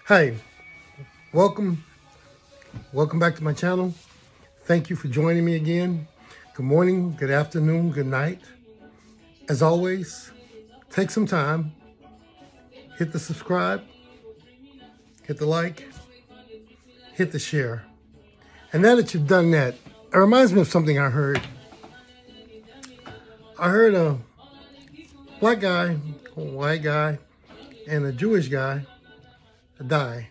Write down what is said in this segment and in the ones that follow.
Hey, welcome. Welcome back to my channel. Thank you for joining me again. Good morning, good afternoon, good night. As always, take some time, hit the subscribe, hit the like, hit the share. And now that you've done that, it reminds me of something I heard. I heard a black guy, a white guy, and a Jewish guy die.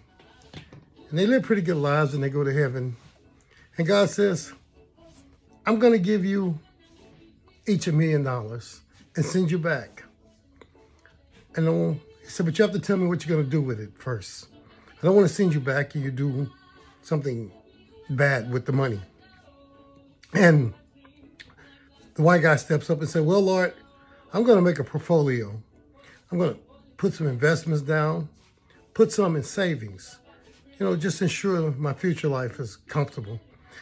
And they live pretty good lives and they go to heaven. And God says, I'm going to give you each $1 million and send you back. And he said, but you have to tell me what you're going to do with it first. I don't want to send you back and you do something bad with the money. And the white guy steps up and said, well, Lord, I'm going to make a portfolio. I'm going to put some investments down, put some in savings, just ensure my future life is comfortable.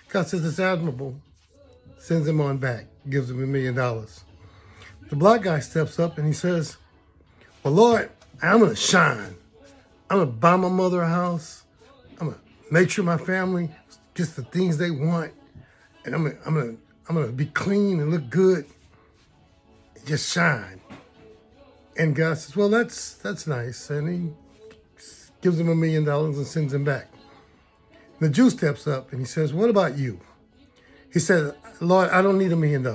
God says it's admirable, sends him on back, gives him $1 million. The black guy steps up and he says, well, Lord, I'm going to shine. I'm going to buy my mother a house. I'm going to make sure my family gets the things they want. And I'm going to be clean and look good. Just shine. And God says, well, that's nice. And he gives him $1 million and sends him back. The Jew steps up and he says, what about you? He said, Lord, I don't need $1 million.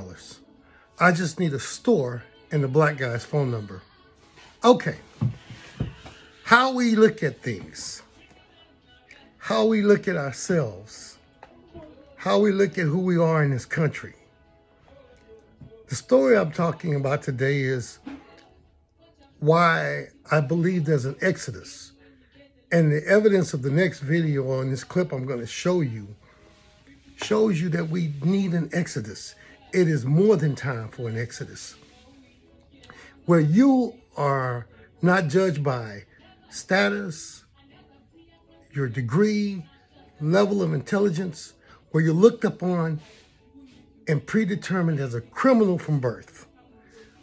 I just need a store and the black guy's phone number. Okay. How we look at things, how we look at ourselves, how we look at who we are in this country. The story I'm talking about today is why I believe there's an exodus. And the evidence of the next video on this clip I'm going to show you shows you that we need an exodus. It is more than time for an exodus. Where you are not judged by status, your degree, level of intelligence, where you're looked upon and predetermined as a criminal from birth.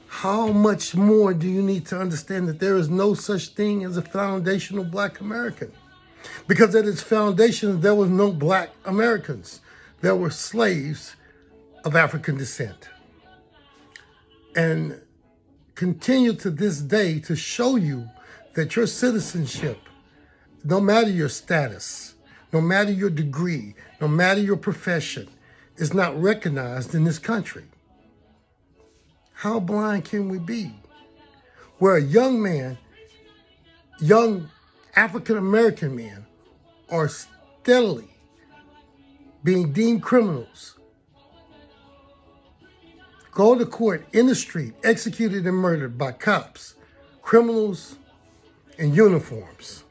How much more do you need to understand that there is no such thing as a foundational black American? Because at its foundation, there was no black Americans. There were slaves of African descent. And continue to this day to show you that your citizenship, no matter your status, no matter your degree, no matter your profession, is not recognized in this country. How blind can we be? Where a young man, young African-American men are steadily being deemed criminals, go to court in the street, executed and murdered by cops, criminals in uniforms.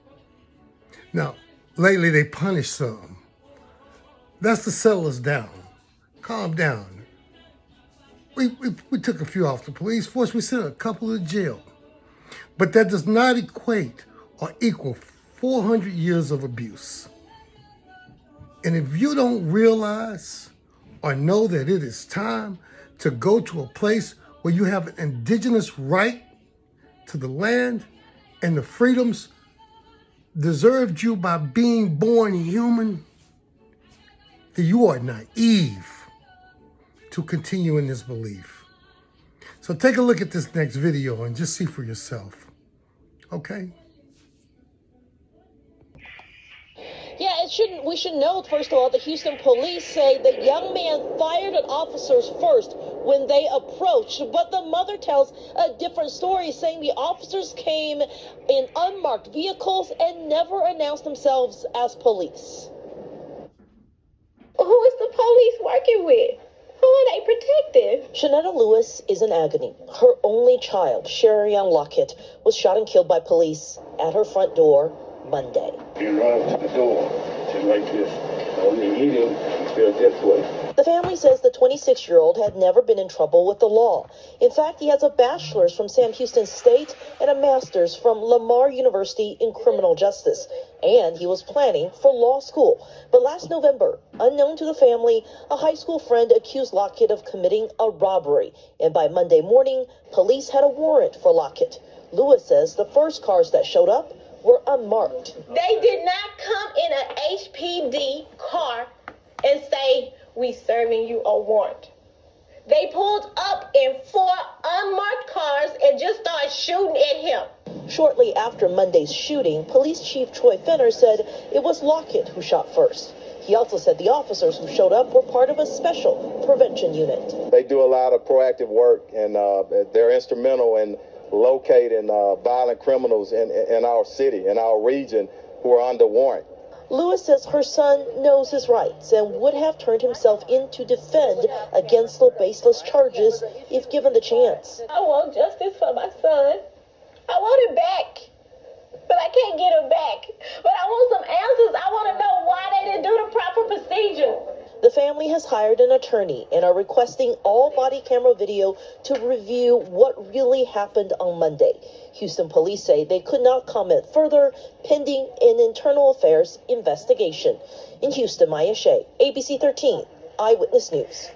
Now, lately they punish some. That's to settle us down. Calm down. We took a few off the police force. We sent a couple to jail. But that does not equate or equal 400 years of abuse. And if you don't realize or know that it is time to go to a place where you have an indigenous right to the land and the freedoms deserved you by being born human, then you are naive to continue in this belief. So take a look at this next video and just see for yourself, okay? Yeah, we should note, first of all, the Houston police say the young man fired at officers first when they approached, but the mother tells a different story, saying the officers came in unmarked vehicles and never announced themselves as police. Who is the police working with? Who are they protecting? Shanetta Lewis is in agony. Her only child, Sherry-Ann Lockett, was shot and killed by police at her front door Monday. You run up to the door, just like this. When you hit him, he fell this way. The family says the 26-year-old had never been in trouble with the law. In fact, he has a bachelor's from Sam Houston State and a master's from Lamar University in criminal justice. And he was planning for law school. But last November, unknown to the family, a high school friend accused Lockett of committing a robbery. And by Monday morning, police had a warrant for Lockett. Lewis says the first cars that showed up were unmarked. They did not come in an HPD car and say, "We serving you a warrant." They pulled up in 4 unmarked cars and just started shooting at him. Shortly after Monday's shooting, Police Chief Troy Fenner said it was Lockett who shot first. He also said the officers who showed up were part of a special prevention unit. They do a lot of proactive work, and they're instrumental in locating violent criminals in our city, in our region, who are under warrant. Lewis says her son knows his rights and would have turned himself in to defend against the baseless charges if given the chance. I want justice for my son. I want him back, but I can't get him back. But I want some answers. I want to know why they didn't do the proper procedure. The family has hired an attorney and are requesting all body camera video to review what really happened on Monday. Houston police say they could not comment further pending an internal affairs investigation. In Houston, Maya Shea, ABC 13, Eyewitness News.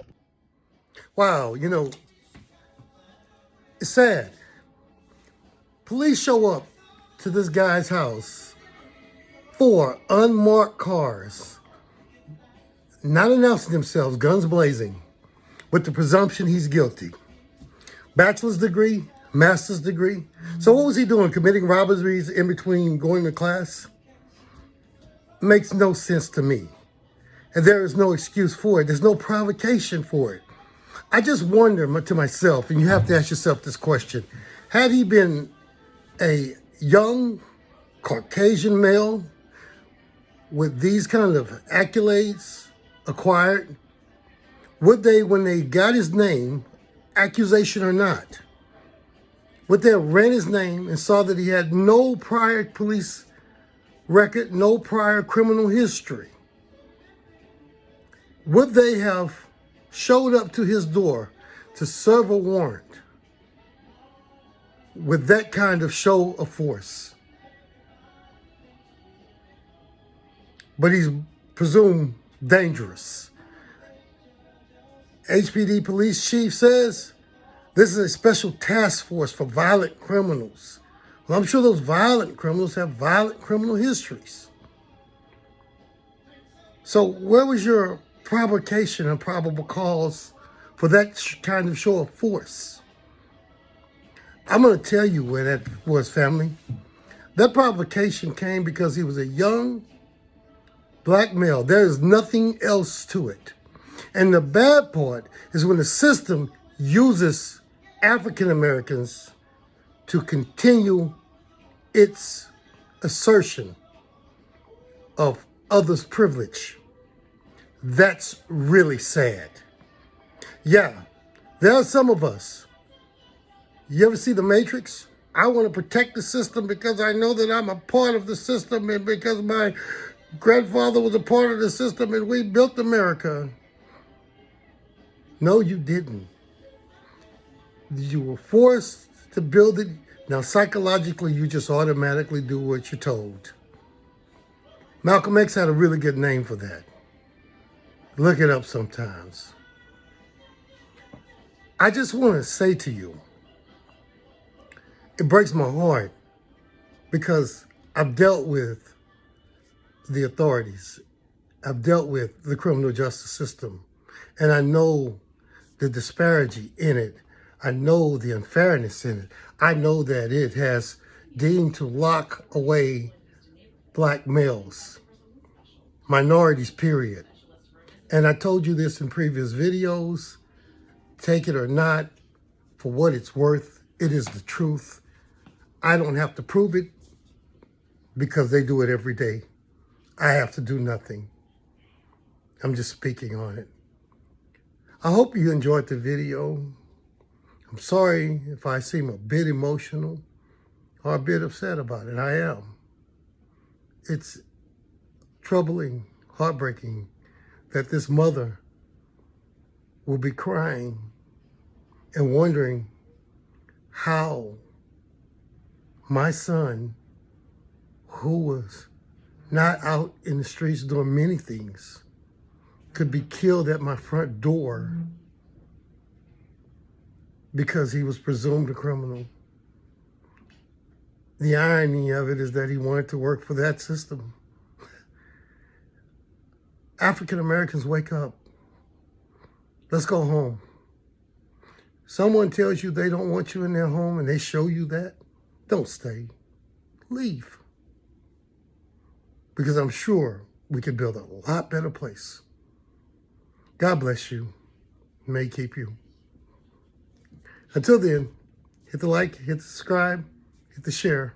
Wow, you know, it's sad. Police show up to this guy's house, 4 unmarked cars, not announcing themselves, guns blazing, with the presumption he's guilty. Bachelor's degree, master's degree. So what was he doing? Committing robberies in between going to class? Makes no sense to me. And there is no excuse for it. There's no provocation for it. I just wonder to myself, and you have to ask yourself this question, had he been a young Caucasian male with these kind of accolades acquired, would they, when they got his name, accusation or not, would they have ran his name and saw that he had no prior police record, no prior criminal history? Would they have showed up to his door to serve a warrant with that kind of show of force? But he's presumed dangerous. HPD police chief says this is a special task force for violent criminals. Well, I'm sure those violent criminals have violent criminal histories. So where was your provocation and probable cause for that kind of show of force? I'm going to tell you where that was, family. That provocation came because he was a young black male. There is nothing else to it. And the bad part is when the system uses African Americans to continue its assertion of others' privilege. That's really sad. Yeah, there are some of us. You ever see The Matrix? I want to protect the system because I know that I'm a part of the system and because my grandfather was a part of the system and we built America. No, you didn't. You were forced to build it. Now, psychologically, you just automatically do what you're told. Malcolm X had a really good name for that. Look it up sometimes. I just want to say to you, it breaks my heart because I've dealt with the authorities. I've dealt with the criminal justice system, and I know the disparity in it. I know the unfairness in it. I know that it has deemed to lock away black males, minorities, period. And I told you this in previous videos. Take it or not, for what it's worth, it is the truth. I don't have to prove it because they do it every day. I have to do nothing. I'm just speaking on it. I hope you enjoyed the video. I'm sorry if I seem a bit emotional or a bit upset about it. I am. It's troubling, heartbreaking that this mother will be crying and wondering how my son, who was not out in the streets doing many things, could be killed at my front door because he was presumed a criminal. The irony of it is that he wanted to work for that system. African Americans, wake up. Let's go home. Someone tells you they don't want you in their home and they show you that, don't stay. Leave. Because I'm sure we could build a lot better place. God bless you. May He keep you. Until then, hit the like, hit the subscribe, hit the share.